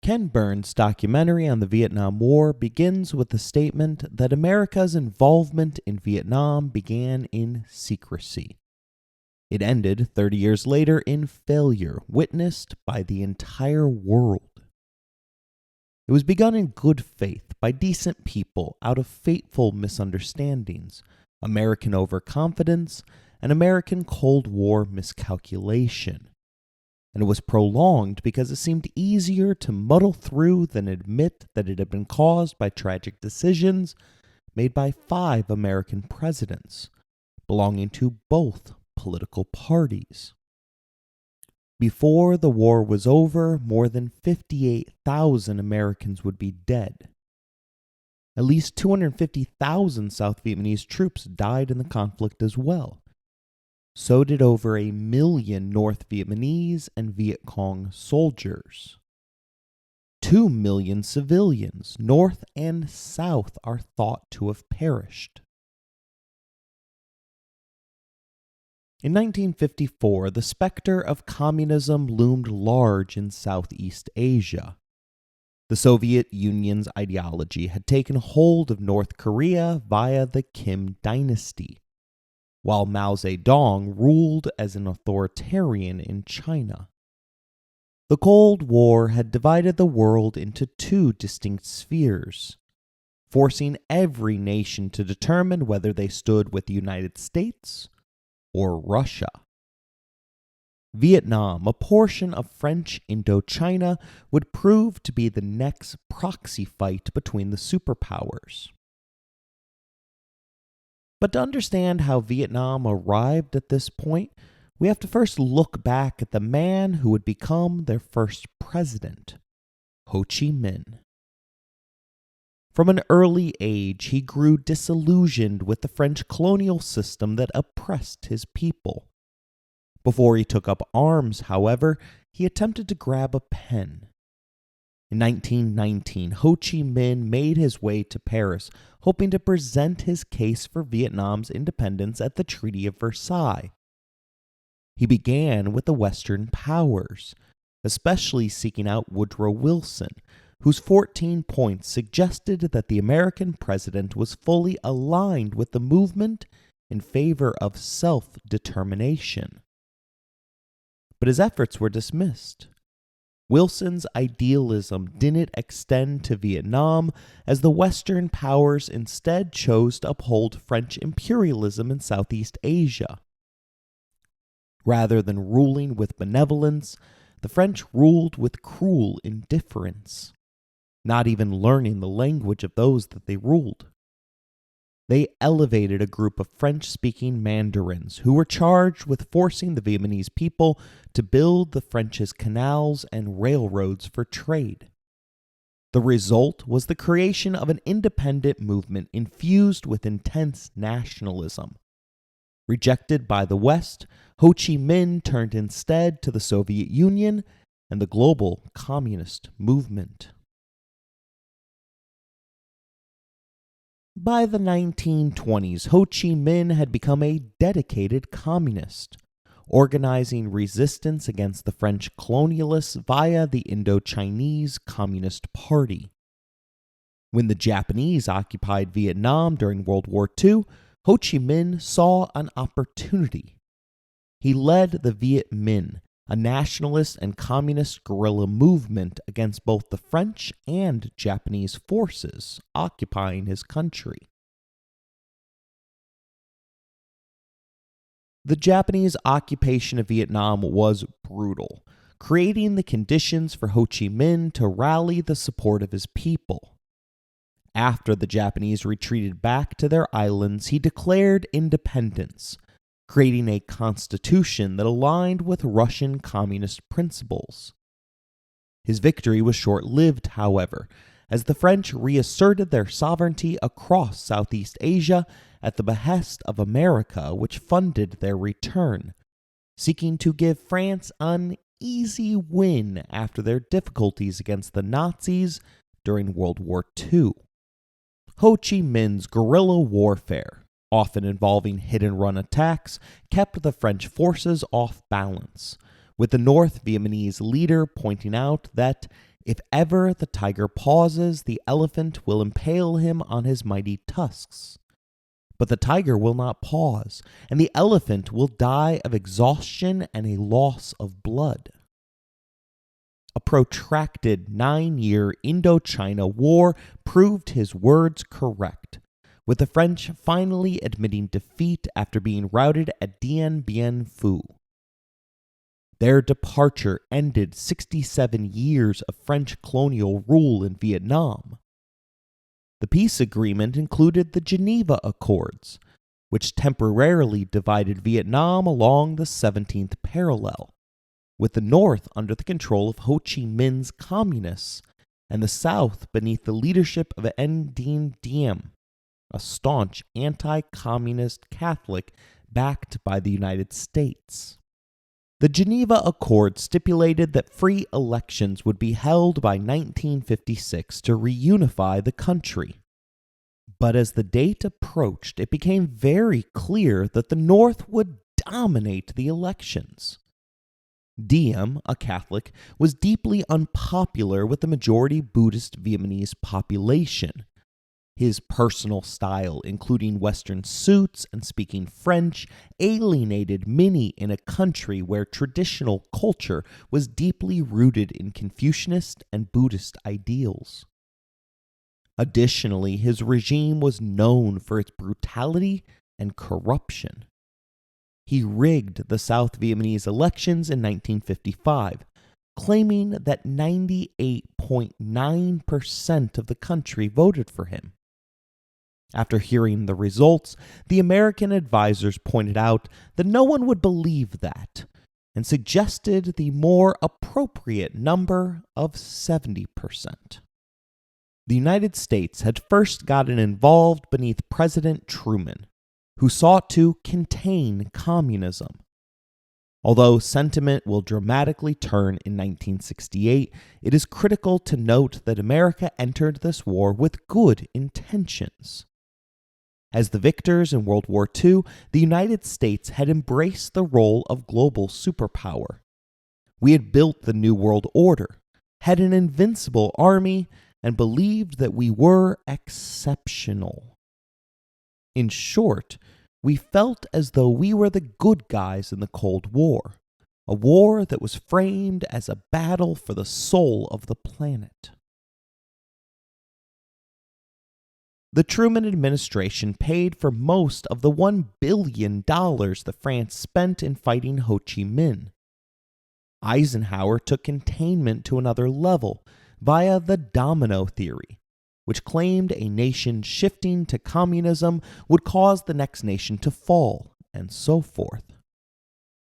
Ken Burns' documentary on the Vietnam War begins with the statement that America's involvement in Vietnam began in secrecy. It ended 30 years later in failure, witnessed by the entire world. It was begun in good faith by decent people out of fateful misunderstandings, American overconfidence, and American Cold War miscalculation. And it was prolonged because it seemed easier to muddle through than admit that it had been caused by tragic decisions made by 5 American presidents, belonging to both political parties. Before the war was over, more than 58,000 Americans would be dead. At least 250,000 South Vietnamese troops died in the conflict as well. So did over 1 million North Vietnamese and Viet Cong soldiers. 2 million civilians, North and South, are thought to have perished. In 1954, the specter of communism loomed large in Southeast Asia. The Soviet Union's ideology had taken hold of North Korea via the Kim dynasty, while Mao Zedong ruled as an authoritarian in China. The Cold War had divided the world into 2 distinct spheres, forcing every nation to determine whether they stood with the United States or Russia. Vietnam, a portion of French Indochina, would prove to be the next proxy fight between the superpowers. But to understand how Vietnam arrived at this point, we have to first look back at the man who would become their first president, Ho Chi Minh. From an early age, he grew disillusioned with the French colonial system that oppressed his people. Before he took up arms, however, he attempted to grab a pen. In 1919, Ho Chi Minh made his way to Paris, hoping to present his case for Vietnam's independence at the Treaty of Versailles. He began with the Western powers, especially seeking out Woodrow Wilson, whose 14 points suggested that the American president was fully aligned with the movement in favor of self-determination. But his efforts were dismissed. Wilson's idealism didn't extend to Vietnam, as the Western powers instead chose to uphold French imperialism in Southeast Asia. Rather than ruling with benevolence, the French ruled with cruel indifference, not even learning the language of those that they ruled. They elevated a group of French-speaking mandarins who were charged with forcing the Vietnamese people to build the French's canals and railroads for trade. The result was the creation of an independent movement infused with intense nationalism. Rejected by the West, Ho Chi Minh turned instead to the Soviet Union and the global communist movement. By the 1920s, Ho Chi Minh had become a dedicated communist, organizing resistance against the French colonialists via the Indochinese Communist Party. When the Japanese occupied Vietnam during World War II, Ho Chi Minh saw an opportunity. He led the Viet Minh, a nationalist and communist guerrilla movement against both the French and Japanese forces occupying his country. The Japanese occupation of Vietnam was brutal, creating the conditions for Ho Chi Minh to rally the support of his people. After the Japanese retreated back to their islands, he declared independence, creating a constitution that aligned with Russian communist principles. His victory was short-lived, however, as the French reasserted their sovereignty across Southeast Asia at the behest of America, which funded their return, seeking to give France an easy win after their difficulties against the Nazis during World War II. Ho Chi Minh's guerrilla warfare, often involving hit-and-run attacks, kept the French forces off balance, with the North Vietnamese leader pointing out that If ever the tiger pauses, the elephant will impale him on his mighty tusks. But the tiger will not pause, and the elephant will die of exhaustion and a loss of blood. A protracted 9-year Indochina War proved his words correct, with the French finally admitting defeat after being routed at Dien Bien Phu. Their departure ended 67 years of French colonial rule in Vietnam. The peace agreement included the Geneva Accords, which temporarily divided Vietnam along the 17th parallel, with the North under the control of Ho Chi Minh's communists and the South beneath the leadership of Nguyen Dinh Diem, a staunch anti-communist Catholic backed by the United States. The Geneva Accord stipulated that free elections would be held by 1956 to reunify the country. But as the date approached, it became very clear that the North would dominate the elections. Diem, a Catholic, was deeply unpopular with the majority Buddhist Vietnamese population. His personal style, including Western suits and speaking French, alienated many in a country where traditional culture was deeply rooted in Confucianist and Buddhist ideals. Additionally, his regime was known for its brutality and corruption. He rigged the South Vietnamese elections in 1955, claiming that 98.9% of the country voted for him. After hearing the results, the American advisors pointed out that no one would believe that and suggested the more appropriate number of 70%. The United States had first gotten involved beneath President Truman, who sought to contain communism. Although sentiment will dramatically turn in 1968, it is critical to note that America entered this war with good intentions. As the victors in World War II, the United States had embraced the role of global superpower. We had built the New World Order, had an invincible army, and believed that we were exceptional. In short, we felt as though we were the good guys in the Cold War, a war that was framed as a battle for the soul of the planet. The Truman administration paid for most of the $1 billion that France spent in fighting Ho Chi Minh. Eisenhower took containment to another level via the domino theory, which claimed a nation shifting to communism would cause the next nation to fall, and so forth.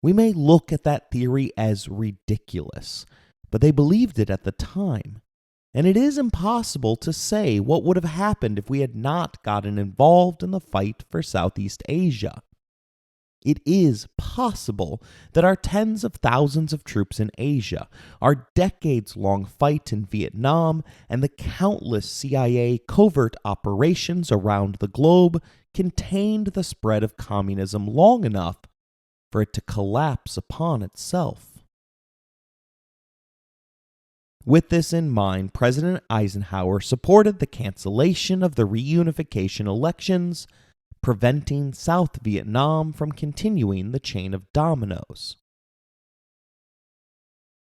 We may look at that theory as ridiculous, but they believed it at the time. And it is impossible to say what would have happened if we had not gotten involved in the fight for Southeast Asia. It is possible that our tens of thousands of troops in Asia, our decades-long fight in Vietnam, and the countless CIA covert operations around the globe contained the spread of communism long enough for it to collapse upon itself. With this in mind, President Eisenhower supported the cancellation of the reunification elections, preventing South Vietnam from continuing the chain of dominoes.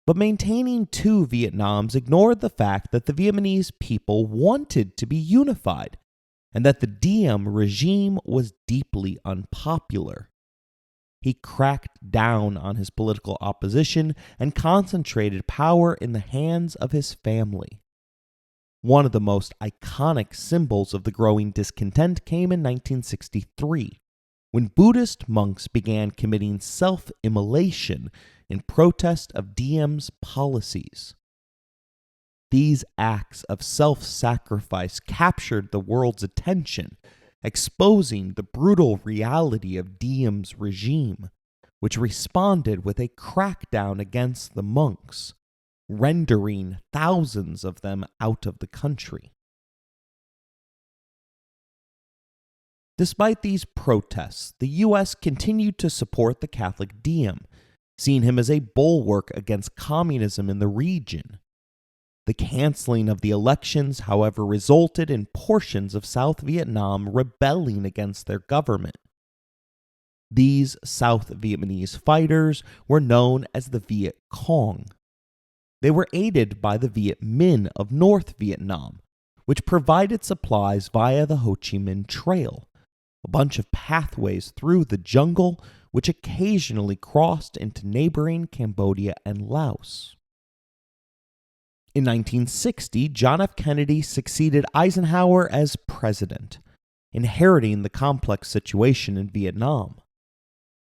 But maintaining two Vietnams ignored the fact that the Vietnamese people wanted to be unified, and that the Diem regime was deeply unpopular. He cracked down on his political opposition and concentrated power in the hands of his family. One of the most iconic symbols of the growing discontent came in 1963, when Buddhist monks began committing self-immolation in protest of Diem's policies. These acts of self-sacrifice captured the world's attention, exposing the brutal reality of Diem's regime, which responded with a crackdown against the monks, rendering thousands of them out of the country. Despite these protests, the U.S. continued to support the Catholic Diem, seeing him as a bulwark against communism in the region. The canceling of the elections, however, resulted in portions of South Vietnam rebelling against their government. These South Vietnamese fighters were known as the Viet Cong. They were aided by the Viet Minh of North Vietnam, which provided supplies via the Ho Chi Minh Trail, a bunch of pathways through the jungle which occasionally crossed into neighboring Cambodia and Laos. In 1960, John F. Kennedy succeeded Eisenhower as president, inheriting the complex situation in Vietnam.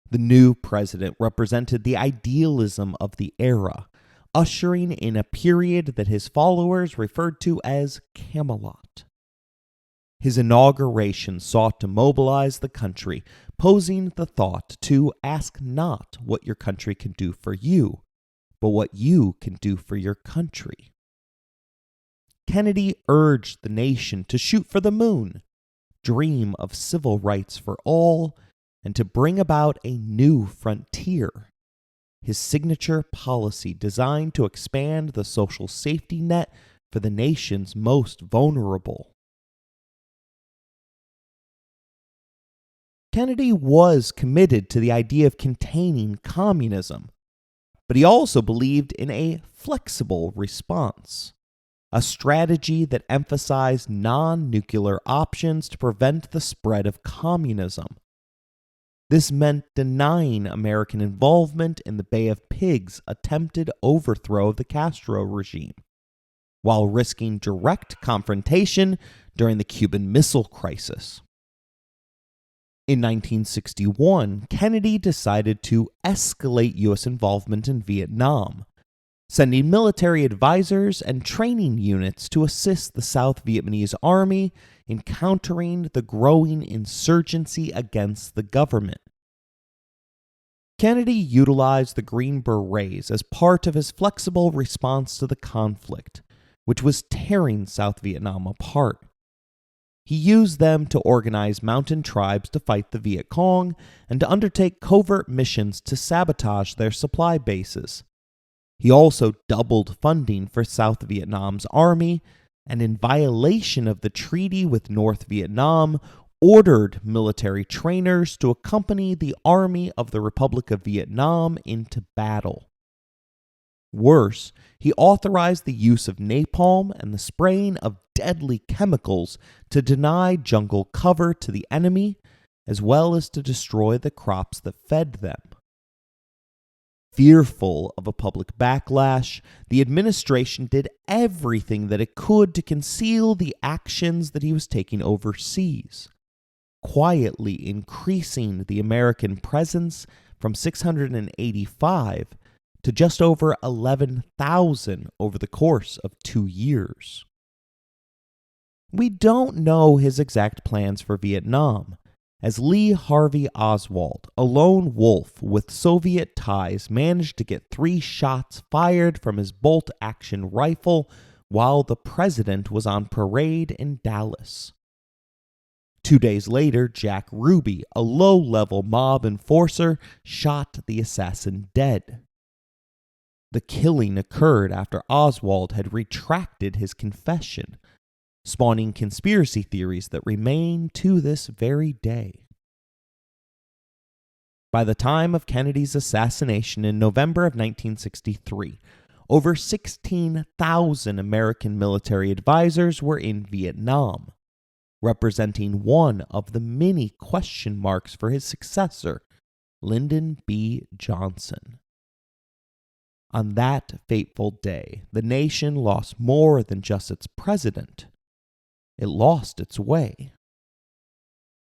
The new president represented the idealism of the era, ushering in a period that his followers referred to as Camelot. His inauguration sought to mobilize the country, posing the thought to ask not what your country can do for you, but what you can do for your country. Kennedy urged the nation to shoot for the moon, dream of civil rights for all, and to bring about a new frontier. His signature policy designed to expand the social safety net for the nation's most vulnerable. Kennedy was committed to the idea of containing communism, but he also believed in a flexible response, a strategy that emphasized non-nuclear options to prevent the spread of communism. This meant denying American involvement in the Bay of Pigs' attempted overthrow of the Castro regime, while risking direct confrontation during the Cuban Missile Crisis. In 1961, Kennedy decided to escalate U.S. involvement in Vietnam, sending military advisors and training units to assist the South Vietnamese Army in countering the growing insurgency against the government. Kennedy utilized the Green Berets as part of his flexible response to the conflict, which was tearing South Vietnam apart. He used them to organize mountain tribes to fight the Viet Cong and to undertake covert missions to sabotage their supply bases. He also doubled funding for South Vietnam's army, and in violation of the treaty with North Vietnam, ordered military trainers to accompany the Army of the Republic of Vietnam into battle. Worse, he authorized the use of napalm and the spraying of deadly chemicals to deny jungle cover to the enemy, as well as to destroy the crops that fed them. Fearful of a public backlash, the administration did everything that it could to conceal the actions that he was taking overseas, quietly increasing the American presence from 685 to just over 11,000 over the course of 2 years. We don't know his exact plans for Vietnam, as Lee Harvey Oswald, a lone wolf with Soviet ties, managed to get 3 shots fired from his bolt-action rifle while the president was on parade in Dallas. 2 days later, Jack Ruby, a low-level mob enforcer, shot the assassin dead. The killing occurred after Oswald had retracted his confession, spawning conspiracy theories that remain to this very day. By the time of Kennedy's assassination in November of 1963, over 16,000 American military advisors were in Vietnam, representing one of the many question marks for his successor, Lyndon B. Johnson. On that fateful day, the nation lost more than just its president. It lost its way.